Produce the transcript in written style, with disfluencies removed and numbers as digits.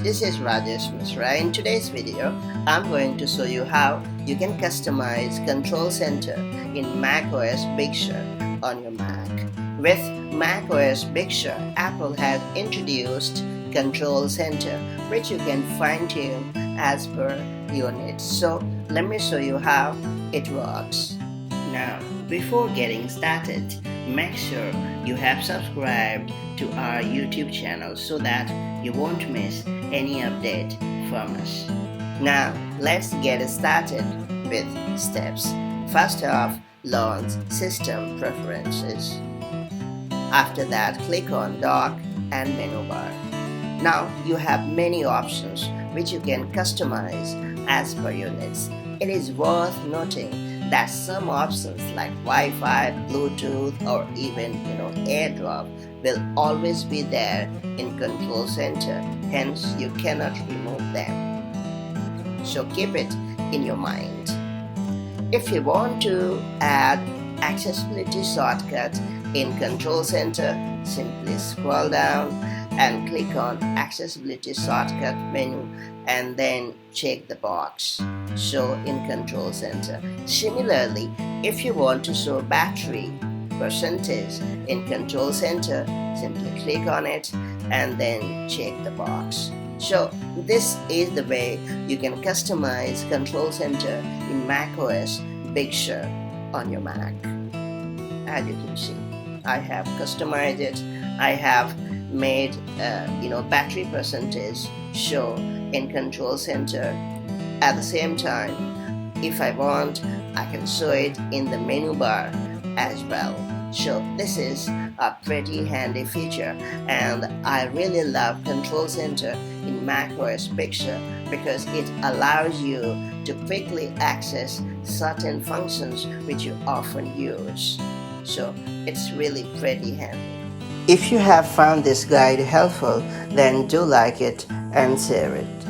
this is Rajesh Mishra. In today's video, I'm going to show you how you can customize Control Center in macOS Big Sur on your Mac. With macOS Big Sur, Apple has introduced Control Center, which you can fine-tune as per your needs. So let me show you how it works. Now, before getting started, make sure you have subscribed to our YouTube channel so that you won't miss any update from us. Now, let's get started with steps. First off, launch System Preferences. After that, click on Dock and Menu Bar. Now, you have many options which you can customize as per your needs. It is worth noting that some options like Wi-Fi, Bluetooth, or even AirDrop will always be there in Control Center, hence you cannot remove them. So keep it in your mind. If you want to add accessibility shortcut in Control Center, simply scroll down and click on Accessibility Shortcut menu and then check the box Show in Control Center. Similarly, if you want to show battery percentage in Control Center, simply click on it and then check the box. So this is the way you can customize Control Center in macOS Big Sur on your Mac. As you can see, I have customized it. I have made battery percentage show in Control Center. At the same time, if I want, I can show it in the menu bar as well. So this is a pretty handy feature, and I really love Control Center in macOS Big Sur because it allows you to quickly access certain functions which you often use. So it's really pretty handy. If you have found this guide helpful, then do like it and share it.